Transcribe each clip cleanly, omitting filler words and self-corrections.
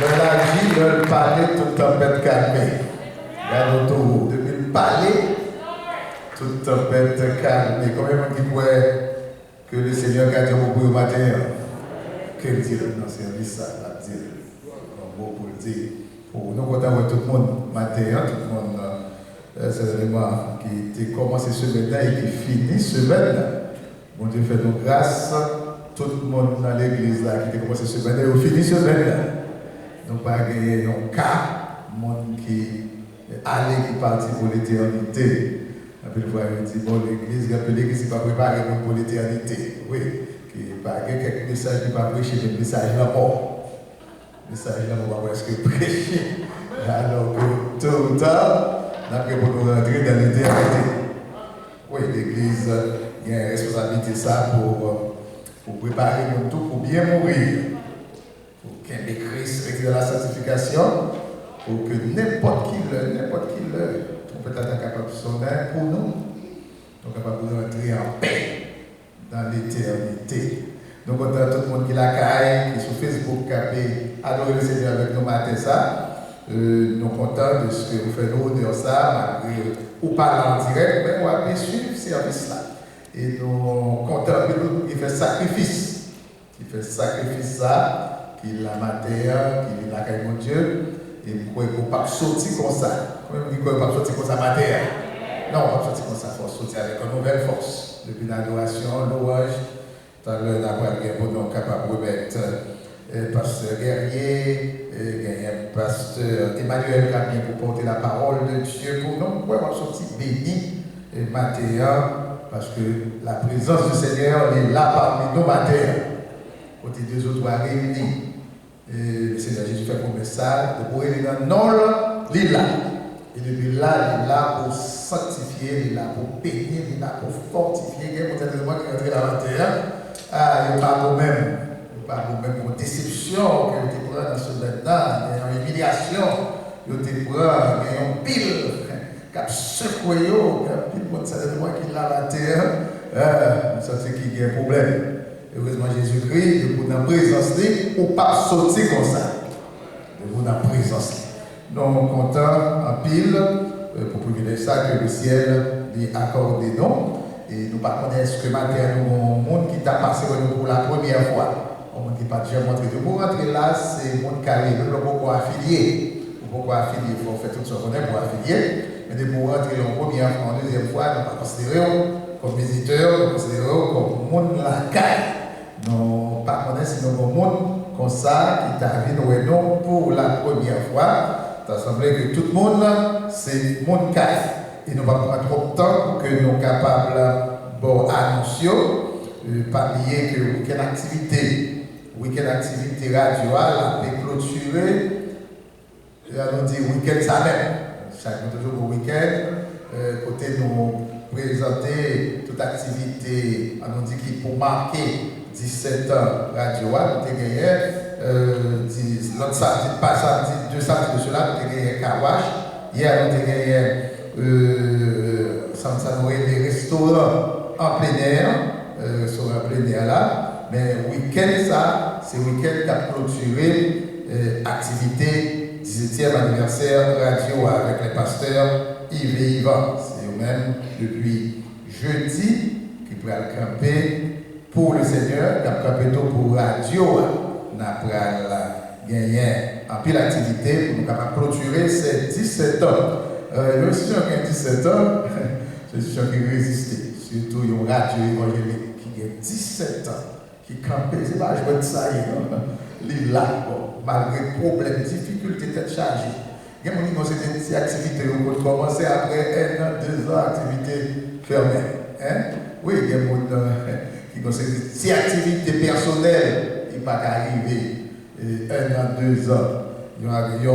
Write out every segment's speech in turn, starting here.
Le parler, tout tempête calmée. Regarde autour, depuis le parler, toute tempête calmée. Combien de gens qui que le Seigneur a dit au matin? Que dire dans ce service, ça va dire. Un mot pour le dire. Pour nous, quand tout le monde matin, tout le monde, c'est l'élément qui a commencé ce matin et qui finit ce matin. Bon Dieu fait nous grâce, tout le monde dans l'église là qui a commencé ce matin et finit ce matin. Donc, pas gagner un cas, monde qui allait, qui partit pour l'éternité. Après, il faut dire, bon, l'église, l'église n'est pas préparée pour l'éternité. Oui, qui pas quelques messages qui ne pas prêcher, des messages là mort. Message là mort, est-ce que prêcher? Alors que tout le temps, d'après pour nous rentrer dans l'éternité. Oui, l'église a une responsabilité ça pour préparer nous tout pour bien mourir. Pour qu'il y ait Christ dans la sanctification, pour que n'importe qui on peut être capable de sonner pour nous, donc capable de rentrer en paix dans l'éternité. Donc, on a tout le monde qui la caille, qui est sur Facebook, qui a adoré le Seigneur avec nous matin ça. Nous sommes contents de ce que vous faites nous de ça, malgré ou pas en direct, mais on va bien suivre ce service-là. Et nous sommes contents de nous qui fait sacrifice. Qui fait sacrifice ça, qui la matière, qui la caille mon Dieu. Et nous ne pouvons pas sortir comme ça. Comment on dit qu'on ne peut pas sortir comme ça matière? Non, on ne peut pas sortir comme ça, il faut sortir avec une nouvelle force. Depuis l'adoration, l'orage. Tout à l'heure, nous sommes capables de remettre pasteur Guerrier, pasteur Emmanuel qui vient pour porter la parole de Dieu pour nous. Nous pouvons sortir béni et matin, parce que la présence du Seigneur est là parmi nos matins. Côté deux autres réunis. Le Seigneur Jésus fait pour message de pour aller dans non, il est là. Et depuis là, il est là pour sanctifier, il est là pour bénir, il est là pour fortifier. Il y a peut-être qui rentrent dans la terre. Il n'y a pas vous-même. Il n'y a pas vous-même pour déception que tu prends dans ce maintenant. Il y a une humiliation. Tu prends, il y a un pile. Cap secoué, il y a un pile pour certainement qui l'a la terre. Ça c'est qu'il y a un problème. Heureusement Jésus-Christ, de vous dans la présence, ou pas sortir comme ça. De vous dans la présence. Nous sommes contents en pile pour privilégier ça que le ciel lui accorde nous. Et nous ne connaissons que matin, nous avons un monde qui t'a passé pour la première fois. Un monde qui n'a pas déjà montré. Pour rentrer là, c'est un monde carré. Nous ne pouvons pas affilier. Pourquoi affilier? Il faut faire tout ce qu'on est pour affilier. Mais pour rentrer en première fois, en deuxième fois, nous ne pouvons pas considérer comme visiteur, nous considérons comme monde la caille. Nous ne connaissons pas un monde comme ça qui t'arrive nous pour la première fois. Ça semble que tout le monde, c'est monde caille. Et nous ne allons pas prendre trop de temps pour que nous soyons capables d'annoncer, pas oublier que week-end activité radio, la peut clôturer, allons dire week-end ça même. Chaque toujours au week-end, côté nous présenter toute activité, on dit qui pour marquer 17 ans radio, nous avons gagné, l'autre samedi, pas samedi, 2 samedis de cela, nous avons gagné Kawash. Hier, nous avons gagné les restaurants en plein air, restaurants en plein air là, mais week-end ça, c'est week-end qui a clôturé activité 17e anniversaire radio avec les pasteurs Yves et Yvan. C'est eux-mêmes depuis jeudi qui pourraient camper pour le Seigneur, qui a campé pour radio. Nous avons gagné en pile activité pour nous capables clôturer ces 17 ans. Le Seigneur qui a 17 ans, c'est le Seigneur qui résiste. Surtout, il y a une radio évangélique qui a 17 ans, qui campait. C'est pas je veux ça, il est là, malgré problèmes, difficultés, tête chargée. Il y a des gens qui ont des activités qui ont commencé après 1 an, 2 ans, activités fermées. Hein? Oui, il y a des gens qui ont des activités personnelles qui ne peuvent pas arriver 1 an, 2 ans. Il y a une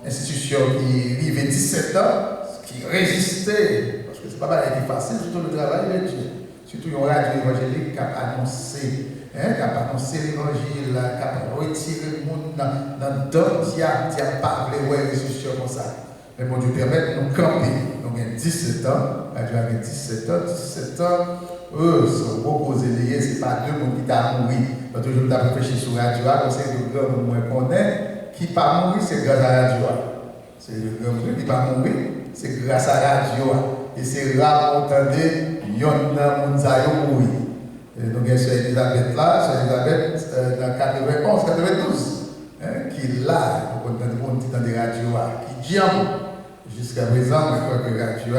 institution qui vivait 17 ans, qui résistait, parce que ce n'est pas facile, surtout le travail de Dieu. Surtout une radio évangélique qui a annoncé. Qui a annoncé l'évangile, qui a retiré le monde dans d'autres diables, qui a parlé, ouais, institution comme ça. Mais bon Dieu permet de nous camper. Donc, il y a 17 ans, Radio a 17 ans, sont reposés liés, ce n'est pas deux mondes qui t'a mouru. Toujours, tu as réfléchi sur Radio, on sait que le grand monde connaît, qui pas mourir, c'est grâce à la radio. C'est le grand qui pas mourir, c'est grâce à la radio. Et c'est rare qu'on entendait, il y a un monde mourir. Donc, il y a Sœur Elisabeth là, Sœur Elisabeth dans 91, 92, qui est là, pour qu'on entende dans des radios, qui dit jusqu'à présent, je crois que la radio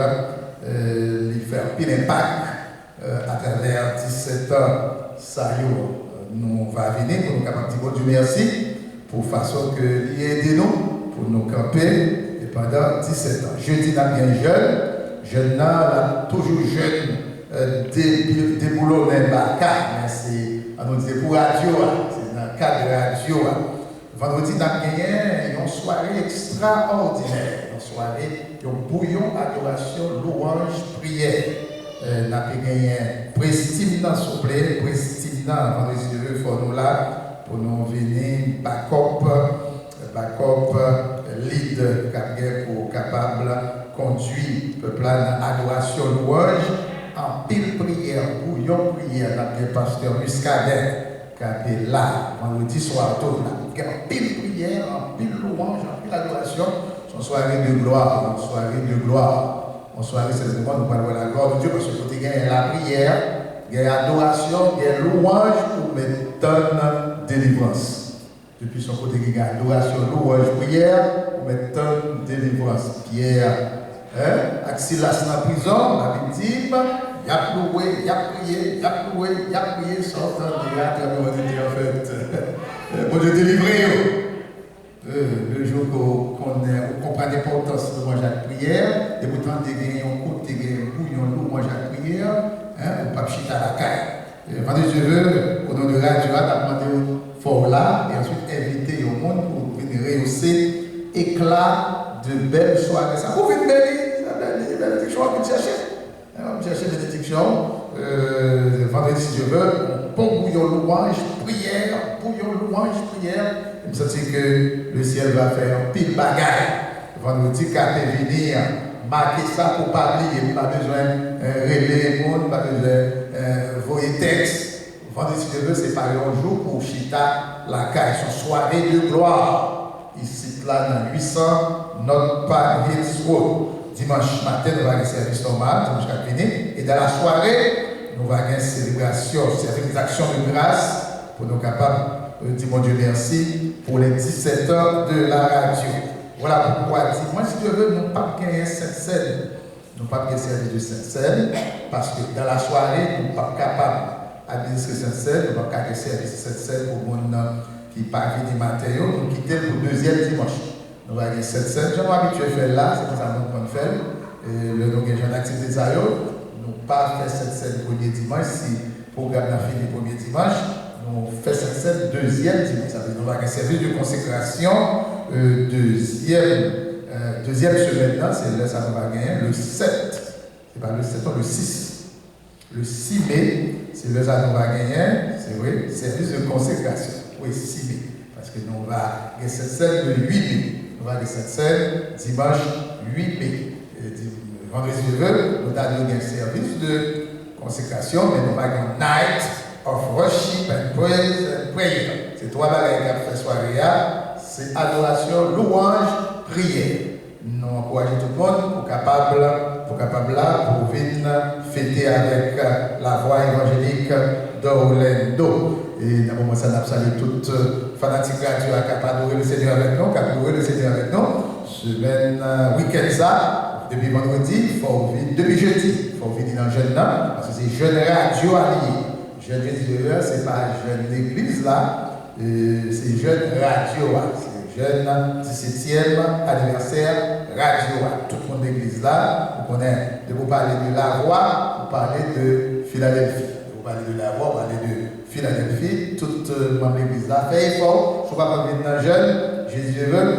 lui fait un pile impact à travers 17 ans. Ça nous va venir pour nous capables de dire merci pour façon que l'aider nous pour nous camper et pendant 17 ans. Je dis là bien jeune là, toujours jeune, déboulonné par mais c'est on nous dit pour radio, c'est dans le cadre de radio. Vendredi nous avons gagné une soirée extraordinaire, une soirée, un bouillon adoration, louange, prière. Nous avons gagné Prestime dans son plaît, Prestime dans vendredi de pour nous là, pour nous venir backup, lead pour capable conduire le peuple dans adoration, louange, en pile prière, bouillon prière, nous avons pasteur Muscadet qui est là, vendredi soir, en pile prière, en pile louange, en pile adoration, son soirée de gloire, une soirée de gloire. En soirée, c'est le moment où nous parlons de la gloire de Dieu, parce que côté il y a la prière, il y a l'adoration, il y a louange pour mettre délivrance. Depuis son côté, il y a adoration, louange, prière pour mettre délivrance. Pierre, Axilas dans la prison, la victime, il a loué, il a prié, il a loué, il a prié, sortant de théâtre, en fait. Pour Dieu délivrer. Le jour qu'on comprend l'importance de manger la prière, et pourtant, il y a un côté, il y a un bouillon, manger la prière, ou pas chita la caille. Vendredi, je veux, au nom de Radio, demander fort là, et ensuite inviter au monde pour venir rehausser éclat de belles soirées. Ça vous fait une belle bénédiction, on peut chercher. On peut chercher bénédiction. Vendredi, si je veux, un bon bouillon louange, prière, bouillon louange, prière. Je me sens que le ciel va faire un pile bagaille. Vendredi, quand il venir, marquer ça pour pas oublier, pas besoin de relayer le monde, pas besoin de voyer texte. Vendredi, si je veux, c'est pas un jour pour Chita, la caille, son soirée de gloire. Ici, là, dans 800, notre pas Hills Road. Dimanche matin, nous allons avoir un service normal, dimanche à venir. Et dans la soirée, nous allons avoir une célébration, service d'action de grâce pour nous capables. Dis mon Dieu merci pour les 17 heures de la radio. Voilà pourquoi, dis-moi si tu veux, nous ne pas gagner cette scène. Nous ne pas gagner service de cette scène, parce que dans la soirée, nous ne sommes pas capables d'administrer cette scène, nous ne sommes pas gagner service de cette scène pour les gens qui partent des matériaux, nous quitter pour le deuxième dimanche. Nous allons gagner cette scène. Je m'habitue à faire là, c'est comme ça que nous faire. Le nom de l'activité de ça, nous ne pas faire cette scène le premier dimanche, si le programme n'a fini le premier dimanche. On fait cette scène deuxième dimanche. Ça veut dire qu'on va avoir un service de consécration deuxième semaine, c'est là ça va gagner le 7. C'est pas le 7, le 6. Le 6 mai, c'est là ça va gagner, c'est vrai, service de consécration. Oui, 6 mai. Parce que nous on va gagner cette scène le 8 mai. On va gagner cette scène dimanche 8 mai. Vendredi, je veux, nous allons gagner un service de consécration, mais nous allons gagner night of worship and praise and prayer. C'est trois bagages qui ont fait soirée, c'est adoration, louange, prière. Nous encourageons tout le monde pour capable pour venir fêter avec la voix évangélique d'Orlando. Et nous avons commencé à saluer toute fanatique radio qui a adoré le Seigneur avec nous, qui a adoré le Seigneur avec nous. Semaine, week-end ça, depuis vendredi, depuis jeudi, il faut venir dans le jeune là, parce que c'est jeune radio allié. Jeune radio, ce n'est pas jeune église là, c'est jeune radio. C'est jeune 17e anniversaire radio. Tout le monde de l'église là, vous connaissez, vous parler de la voix, vous parlez de Philadelphie. Vous parlez de la voix, vous parlez de Philadelphie. Tout le monde de l'église là, fait effort. Je ne vais pas venir dans jeune, je veux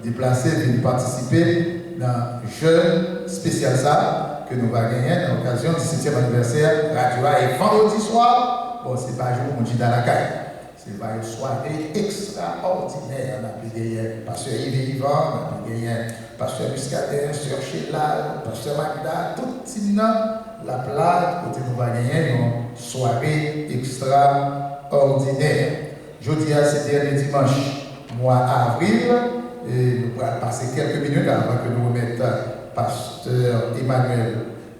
déplacer, venir participer dans jeune spécial ça que nous allons gagner à l'occasion du 17e anniversaire radio. Et vendredi soir, bon, c'est pas un jour qu'on dit dans la caille. C'est une soirée extraordinaire. On a pu gagner Pasteur Yves Yvan, on a pu gagner Pasteur Muscadet, Sœur Sheila, Pasteur Magda, tout le monde, la plate, côté nous va gagner une soirée extraordinaire. Jeudi à ce dernier dimanche, mois avril. Et nous allons passer quelques minutes avant que nous remettions Pasteur Emmanuel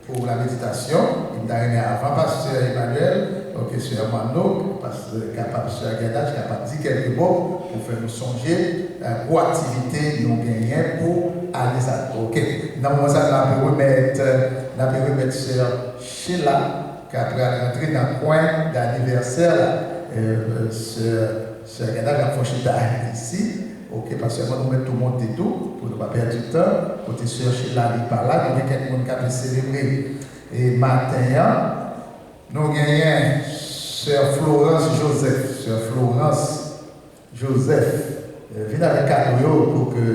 pour la méditation. Il a avant Pasteur Emmanuel, donc Sœur Mano, Pasteur Gadach, capable de dire quelques mots pour faire nous songer pour activité nous gagnons pour aller ça. Ok. Dans le moment ça, nous allons remettre Sœur Sheila qui a rentré dans le coin d'anniversaire. Sœur Gadach a fait ici. Ok, parce que nous mettons tout le monde et tout, pour ne pas perdre du temps. Côté Sœur Sheila n'est pas là, nous avons quelqu'un qui a célébré. Et matin, nous avons Sœur Florence Joseph. Sœur Florence Joseph. Venez avec cadeau pour que.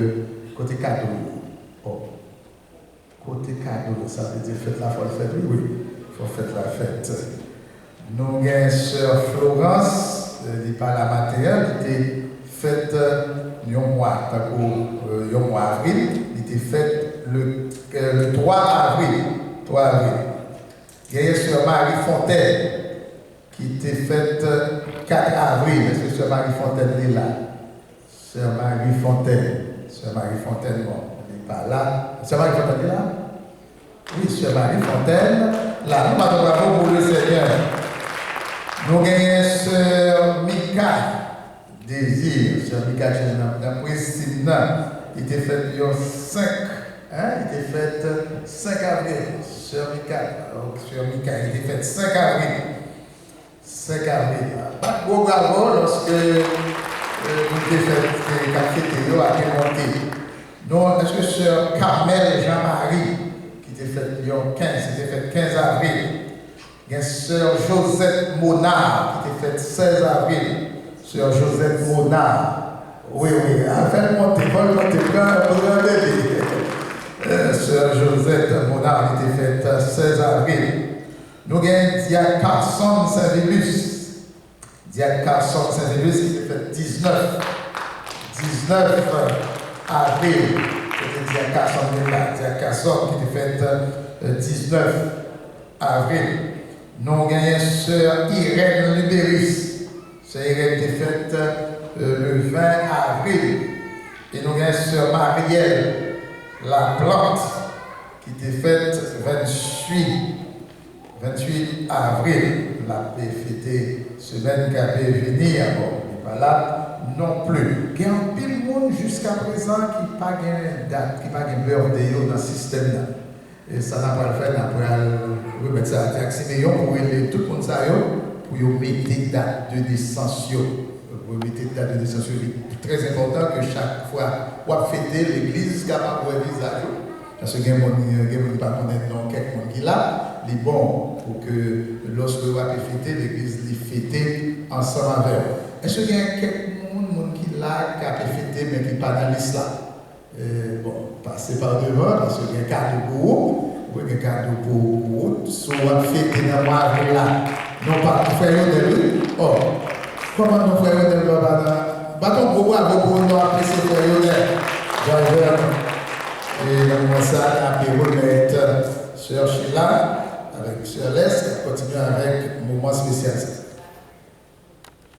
Côté cadeau. Oh. Côté cadeau, ça veut dire fête la fête, oui. Il faut faire la fête. Nous avons Sœur Florence, il n'est pas la matin, qui était faite. Un mois avril, il était fait le 3 avril. 3 avril. Il y a Sœur Marie Fontaine qui était faite 4 avril. Est-ce que Sœur Marie Fontaine est là? Sœur Marie Fontaine, bon, elle n'est pas là. Sœur Marie Fontaine est là? Oui, Sœur Marie Fontaine, là. Nous avons bravo pour le Seigneur. Nous avons Sœur Mika. Désir, Sœur Mika, d'après Simna, il était fait le 5, il était fait 5 avril. Sœur Mika, il était fait 5 avril. 5 avril. Pas de gros bravo lorsque vous avez fait la fête à démonter. Non, est-ce que Sœur Carmel Jean-Marie, qui était fait le 15, c'était fait 15 avril. Il y a Sœur Josette Monard, qui était fait 16 avril. Sœur Josette Monard. Oui, faites monter, prends bébé. Sœur Josette Monard était faite 16 avril. Nous avons Diacre Carson Saint-Vélus. Diacre Carson Saint-Vélus qui était fait 19 avril. C'était Diacre Carson qui était fait 19 avril. Nous avons Sœur Irène Libéris. Sœur Irène était faite le 20 avril. Et nous avons Sœur Marielle Laplante qui était faite 28 avril. La fêté semaine qui avait venir. Bon, il n'est pas là non plus. Il y a un pile de monde jusqu'à présent qui n'a pas de date, qui n'a pas de birthday dans le système. Là. Et ça n'a pas le fait, on va remettre ça à Siméon pour aider tout le monde pour mettre des dates de naissance. Pour mettre des dates de naissance. C'est très important que chaque fois on fête l'église capable de visage. Parce que il y a des gens qui ne pas connaître non quelqu'un qui est là, il est bon pour que lorsque on va fêter l'église, les fêter ensemble avec eux. Est-ce qu'il y a quelqu'un qui est là, qui a fêté mais qui n'est pas dans l'islam? Bon, passez par devant parce qu'il y a un cadeau pour vous. Oui, il y a un cadeau pour vous. Soit on fêter dans le mois là. Non pas pour faire de lui. Oh, comment nous faisons de l'eau bâton pour voir pour nous apprécier faire et donc ça, on peut remettre Sœur Sheila avec Sœur Les, qui continue avec un moment spécial.